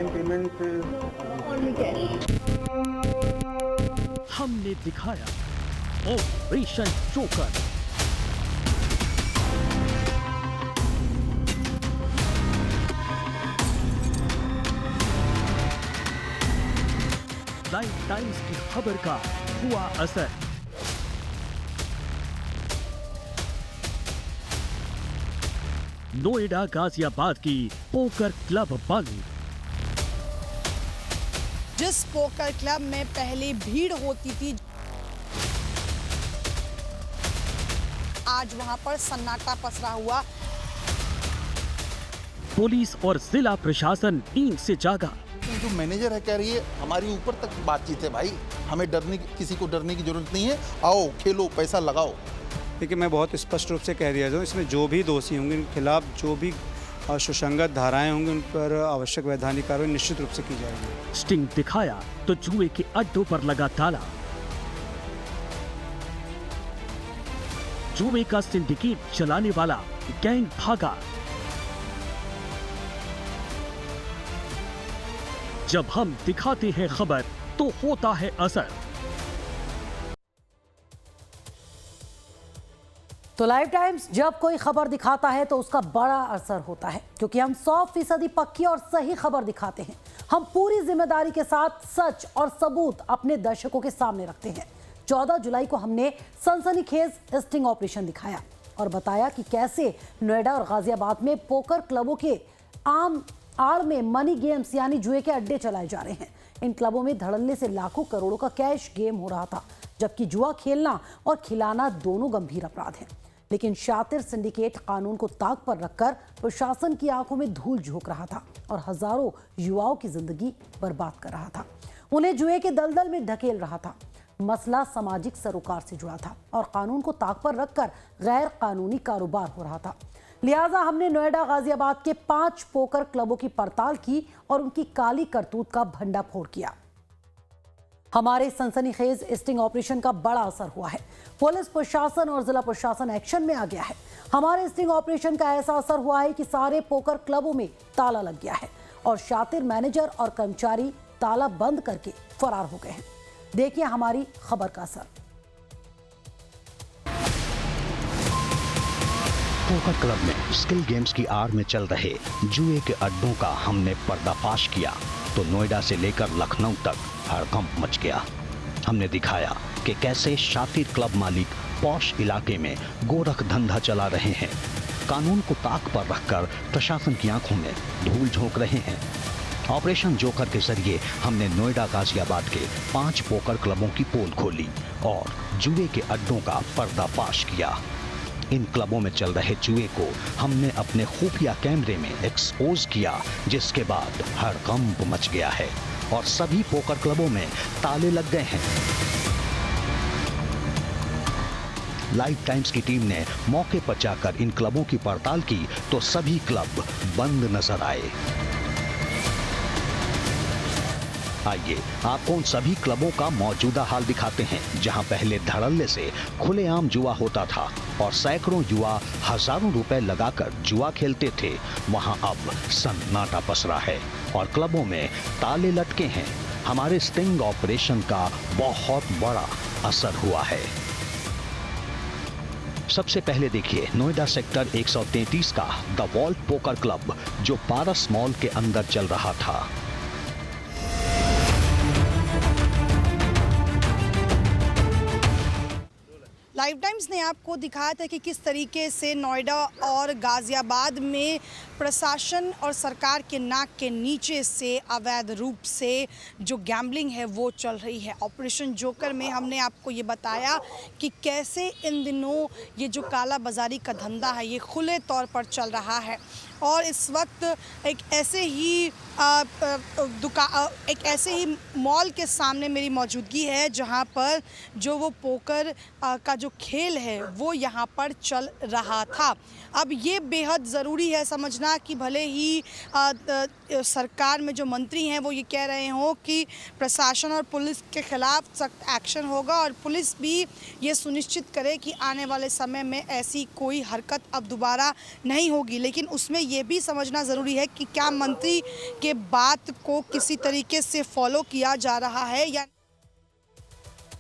Payment हमने दिखाया operation joker. Live times की खबर का हुआ असर। नोएडा गाजियाबाद की पोकर क्लब बंद। जिस पोकर क्लब में पहले भीड़ होती थी, आज वहां पर सन्नाटा पसरा हुआ। पुलिस और जिला प्रशासन नींद से जागा। जो मैनेजर है कह रही है हमारी ऊपर तक बातचीत है, भाई हमें डरने किसी को डरने की जरूरत नहीं है, आओ खेलो पैसा लगाओ। देखिए मैं बहुत स्पष्ट रूप से कह दिया हूँ, इसमें जो भी दोषी होंगे उनके खिलाफ जो भी सुसंगत धाराएं होंगी उन पर आवश्यक वैधानिक कार्रवाई निश्चित रूप से की जाएगी। स्टिंग दिखाया तो जुए के अड्डों पर लगा ताला। जुए का सिंडिकेट चलाने वाला गैंग भागा। जब हम दिखाते हैं खबर तो होता है असर। तो लाइव टाइम्स जब कोई खबर दिखाता है तो उसका बड़ा असर होता है, क्योंकि हम 100% पक्की और सही खबर दिखाते हैं। हम पूरी जिम्मेदारी के साथ सच और सबूत अपने दर्शकों के सामने रखते हैं। 14 जुलाई को हमने सनसनीखेज स्टिंग ऑपरेशन दिखाया और बताया कि कैसे नोएडा और गाजियाबाद में पोकर क्लबों के आम आड़ में मनी गेम्स यानी जुए के अड्डे चलाए जा रहे हैं। इन क्लबों में धड़ल्ले से लाखों करोड़ों का कैश गेम हो रहा था, जबकि जुआ खेलना और खिलाना दोनों गंभीर अपराध हैं। लेकिन शातिर सिंडिकेट कानून को ताक पर रखकर प्रशासन की आंखों में धूल झोंक रहा था और हजारों युवाओं की जिंदगी बर्बाद कर रहा था, उन्हें जुए के दलदल में ढकेल रहा था। मसला सामाजिक सरोकार से जुड़ा था और कानून को ताक पर रखकर गैर कानूनी कारोबार हो रहा था। लिहाजा हमने नोएडा गाजियाबाद के 5 पोकर क्लबों की पड़ताल की और उनकी काली करतूत का भंडाफोड़ किया। हमारे सनसनीखेज स्टिंग ऑपरेशन का बड़ा असर हुआ है। पुलिस प्रशासन और जिला प्रशासन एक्शन में आ गया है। हमारे स्टिंग ऑपरेशन का ऐसा असर हुआ है कि सारे पोकर क्लबों में ताला लग गया है और शातिर मैनेजर और कर्मचारी ताला बंद करके फरार हो गए हैं। देखिए हमारी खबर का असर। पोकर क्लब में स्किल गेम्स की आड़ में चल रहे जुए के अड्डों का हमने पर्दाफाश किया तो नोएडा से लेकर लखनऊ तक हड़कंप मच गया। हमने दिखाया कि कैसे शातिर क्लब मालिक पॉश इलाके में गोरख धंधा चला रहे हैं, कानून को ताक पर रखकर प्रशासन की आंखों में धूल झोंक रहे हैं। ऑपरेशन जोकर के जरिए हमने नोएडा गाजियाबाद के 5 पोकर क्लबों की पोल खोली और जुए के अड्डों का पर्दाफाश किया। इन क्लबों में चल रहे जुए को हमने अपने खुफिया कैमरे में एक्सपोज किया, जिसके बाद हड़कंप मच गया है और सभी पोकर क्लबों में ताले लग गए हैं। लाइव टाइम्स की टीम ने मौके पर जाकर इन क्लबों की पड़ताल की तो सभी क्लब बंद नजर आए। आइए आपको उन सभी क्लबों का मौजूदा हाल दिखाते हैं, जहां पहले धड़ल्ले से खुलेआम जुआ होता था और सैकड़ों युवा हजारों रुपए लगाकर जुआ खेलते थे। वहां अब सन्नाटा पसरा है और क्लबों में ताले लटके हैं। हमारे स्टिंग ऑपरेशन का बहुत बड़ा असर हुआ है। सबसे पहले देखिए नोएडा सेक्टर 133 का द वॉल्ट पोकर क्लब, जो पारस मॉल के अंदर चल रहा था। लाइव टाइम्स ने आपको दिखाया था कि किस तरीके से नोएडा और गाज़ियाबाद में प्रशासन और सरकार के नाक के नीचे से अवैध रूप से जो गैम्बलिंग है वो चल रही है। ऑपरेशन जोकर में हमने आपको ये बताया कि कैसे इन दिनों ये जो काला बाजारी का धंधा है ये खुले तौर पर चल रहा है। और इस वक्त एक ऐसे ही मॉल के सामने मेरी मौजूदगी है, जहां पर जो वो पोकर का जो जो खेल है वो यहाँ पर चल रहा था। अब ये बेहद ज़रूरी है समझना कि भले ही सरकार में जो मंत्री हैं वो ये कह रहे हों कि प्रशासन और पुलिस के खिलाफ सख्त एक्शन होगा और पुलिस भी ये सुनिश्चित करे कि आने वाले समय में ऐसी कोई हरकत अब दोबारा नहीं होगी, लेकिन उसमें ये भी समझना ज़रूरी है कि क्या मंत्री के बात को किसी तरीके से फॉलो किया जा रहा है या